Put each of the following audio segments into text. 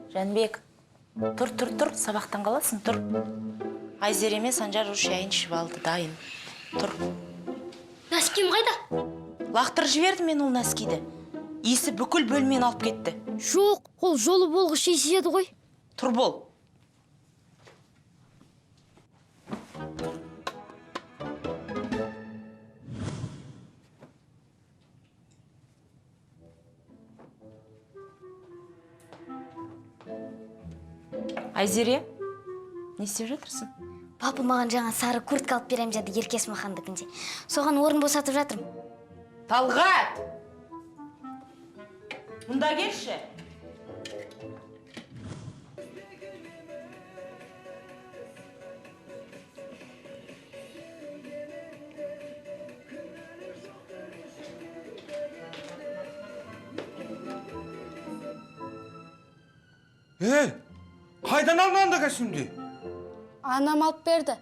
Жанбек. Тұр, сабақтан қаласың, тұр. Айзереме Санжар ұш шайын ішіп алды, дайын. Тұр. Нәскем қайда? Лақтырып жіберді мен ол нәскиді. Иісі бүкіл бөлмені алып кетті. Жоқ, ол жолы болғыш иісі еді ғой. Тұр бол. Айзере, не істеп жатырсың? Папа маған жаңа сары куртка алып берем деді Еркес Махандыкінде. Соған орын босатып жатырмын. Талғат! Мұнда келші. Қайдан алдың анда костюмді? Анам алып берді.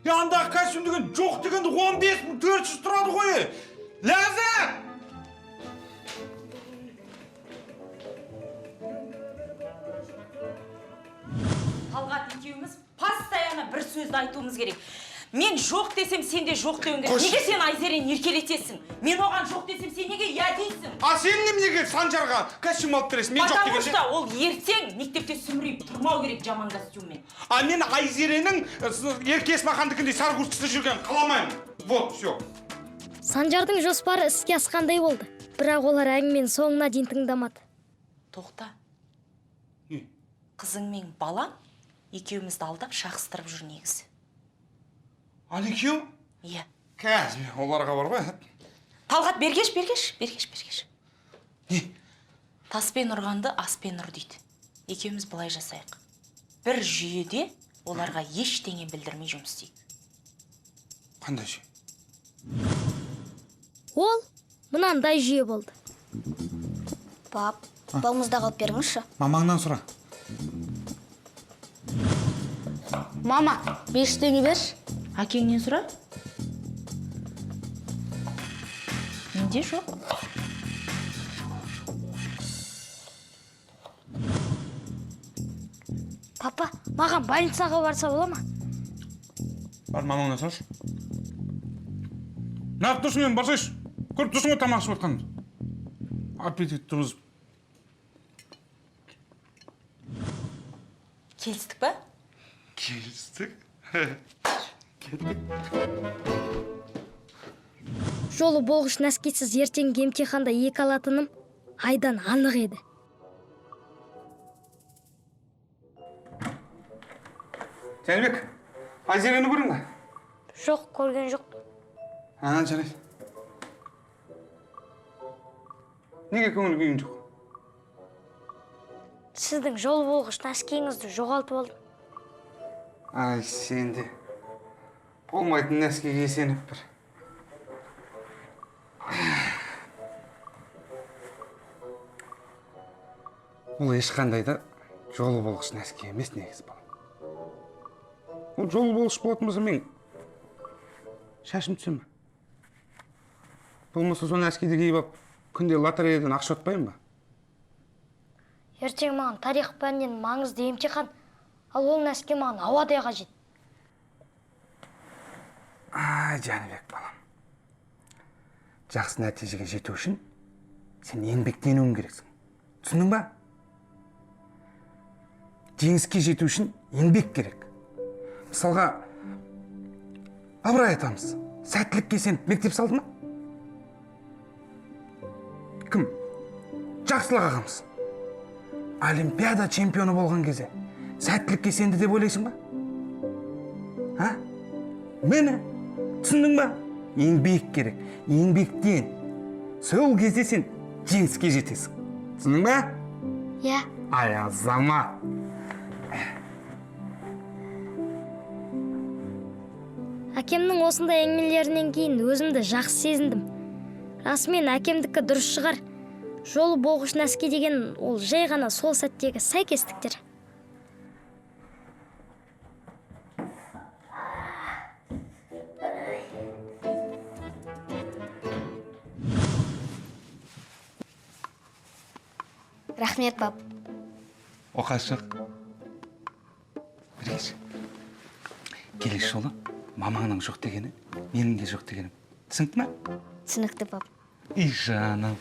Андағы костюм деген жоқ дегенде 15.400 тұрады ғой. Ләззат! Талғат екеуміз постоянно бір сөзді айтуымыз керек. Мен жоқ десем, сен де жоқ деуің керек. Неге сен Айзерені еркелетесің? Мен оған жоқ десем, сен неге я дейсің? Сен неге Санжарға костюм алып бересің? Мен жоқ дегенде. Потому что ол ертең мектепте сүмірейіп тұрмау керек жаман костюммен. Мен Айзеренің Еркес Махандыкінде сары курткасында жүрген қаламаймын. Вот, все. Санжардың жоспары іске асқандай болды. Бірақ олар әңгіменің соңына дейін тыңдамады. Тоқта. Қызың мен балам екеумізді алдап шақыстырып жүр негізі. Ал екеу? Иә. Қазір оларға бар ғой. Талғат, бергеш. Не? Таспен ұрғанды аспен ұр дейді. Екеуміз былай жасайық. Бір жүйеде оларға ештеңе білдірмей жұмыс істейік. Қандай жүйе? Ол мынандай жүйе болды. Пап, балмызда қалып беріңізші. Мамаңнан сұра. Мама, 5 теңге берші. Әкеңнен сұра. Менде жоқ. Папа, маған больницаға барса бола ма? Бар, мамаңнан сұрашы. Неғып тұрсың мен барсайшы? Көріп тұрсың ғой тамақ ішіп отқанымды. Аппетитті бұзып. Келістік па? Келістік? Жолы болғыш нәскисіз ертеңгі емтиханда 2 алатыным айдан анық еді. Жәнібек, Айзерені көрдің бе? Жоқ, көрген жоқ. Жарайды. Неге көңіл күйің жоқ? Сіздің жол болғыш нәскиіңізді жоғалтып алдым. Ай, сенде. Болмайтын нәскиге сеніп бір. Ол ешқандай да жолы болғыш нәски емес негізі балам. Ол жолы болғыш болатын болса мен шашым түсем бе? Болмаса сол нәскиді киіп алып, күнде лотереядан ақша ұтпаймын ба? Ертең маған тарих пәнінен маңызды емтихан, ал ол нәски маған ауадай қажет. Жәнібек балам. Жақсы нәтижеге жету үшін сен еңбектенуің керексің. Түсіндің ба? Жеңіске жету үшін еңбек керек. Мысалға, Абырай атамыз сәттілікке сеніп мектеп салды ма? Кім? Жақсылық ағамыз. Олимпиада чемпионы болған кезде сәттілікке сенді деп ойлайсың ба? Мені түсіндің ба? Еңбек керек, еңбектен. Сол кезде сен жеңіске жетесің. Түсіндің ба? Иә. Ай, азамат. Әкемнің осындай әңгімелерінен кейін өзімді жақсы сезіндім. Расымен әкемдікі дұрыс шығар. Жолы болғыш нәски деген ол жай ғана сол сәттегі сәйкестіктер. Рахмет, пап. Оқашық. Біргеш. Келесі жолы мамаңның жоқ дегені, менің де жоқ дегенім. Түсінікті ме? Түсінікті, пап. И жаным.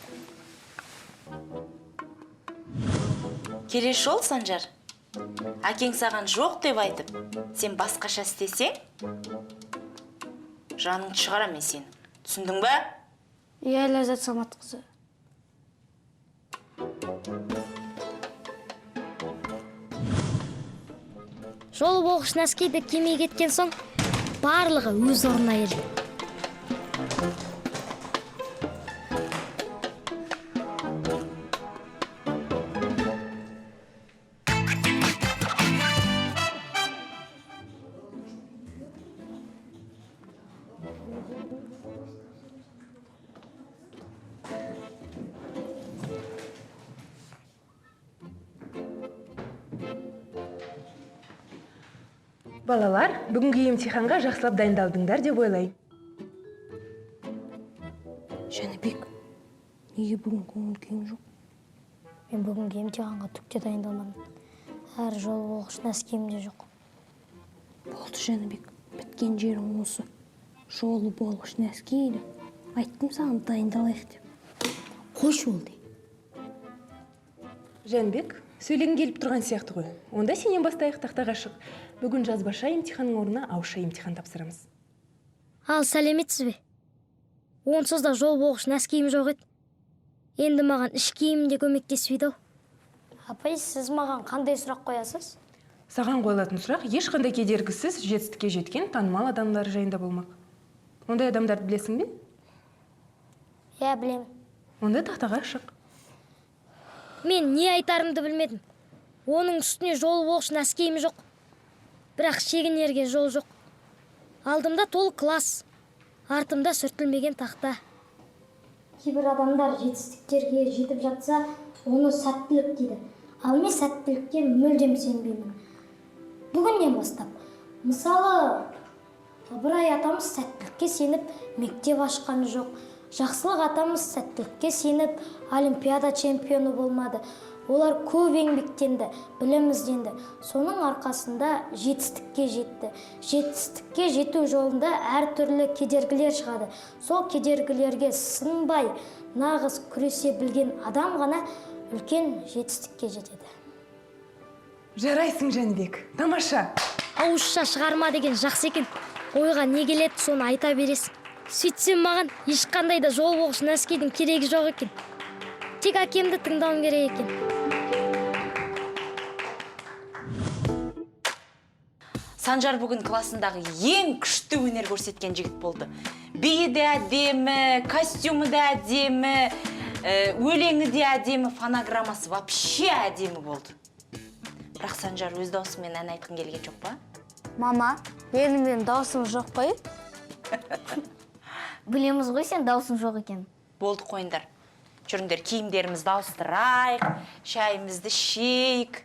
Келесі жол, Санжар. Әкең саған жоқ деп айтып, сен басқаша істесең, жаныңды шығарам мен сені. Түсіндің бе? Иә, Ләззат Саматқызы. Жол болғыш нәскиді кимей кеткен соң, барлығы өз орнына келді. Балалар, бүгінгі емтиханға жақсылап дайындалдыңдар деп ойлаймын. Жәнібек, неге бүгін көңіл күйің жоқ? Мен бүгінгі емтиханға түкте дайындалмадым. Әр жол болғыш нәскиім де жоқ. Болды, Жәнібек, біткен жерің осы. Жолы болғыш нәскиді. Айттым саған дайындалайық деп. Қойшы болды. Жәнбек, сөйлегің келіп тұрған сияқты ғой. Онда сенен бастайық, тақтаға шық. Бүгін жазбаша емтиханның орнына ауызша емтихан тапсырамыз. Ал сәлеметсіз бе? Онсыз да жол болғыш нәскиім жоқ еді. Енді маған іш киімімде көмектеспейді ау. Апай, сіз маған қандай сұрақ қоясыз? Саған қойылатын сұрақ ешқандай кедергісіз жетістікке жеткен танымал адамдар жайында болмақ. Ондай адамдарды білесің бе? Иә, білемін. Онда тақтаға шық. Мен не айтарымды білмедім. Оның үстіне жол болғыш нәскиім жоқ. Бірақ шегінерге жол жоқ. Алдымда толы класс, артымда сүртілмеген тақта. Кейбір адамдар жетістіктерге жетіп жатса, оны сәттілік дейді. Ал мен сәттілікке мүлдем сенбеймін. Бүгіннен бастап, мысалы, Ыбырай атамыз сәттілікке сеніп мектеп ашқан жоқ. Жақсылық атамыз сәттілікке сеніп олимпиада чемпионы болмады. Олар көп еңбектенді, білім ізденді. Соның арқасында жетістікке жетті. Жетістікке жету жолында әртүрлі кедергілер шығады. Сол кедергілерге сынбай, нағыз күресе білген адам ғана үлкен жетістікке жетеді. Жарайсың, Жәнбек. Тамаша. Ауызша шығарма деген жақсы екен. Ойға не келеді, соны айта бересің. Сөйтсем маған ешқандай да жол болғыш нәскидің керегі жоқ екен. Тек әкемді тыңдауым керек екен. Санжар бүгін классындағы ең күшті өнер көрсеткен жігіт болды. Биі де әдемі, костюмы да әдемі, өлеңі де әдемі, фонограммасы вообще әдемі болды. Бірақ Санжар өз даусымен ән айтқың келген жоқ па? Мама, менің даусым жоқ қой? Білеміз ғой сен даусың жоқ екен. Болды, қойыңдар. Жүріңдер, киімдерімізді ауыстырайық, шайымызды ішейік.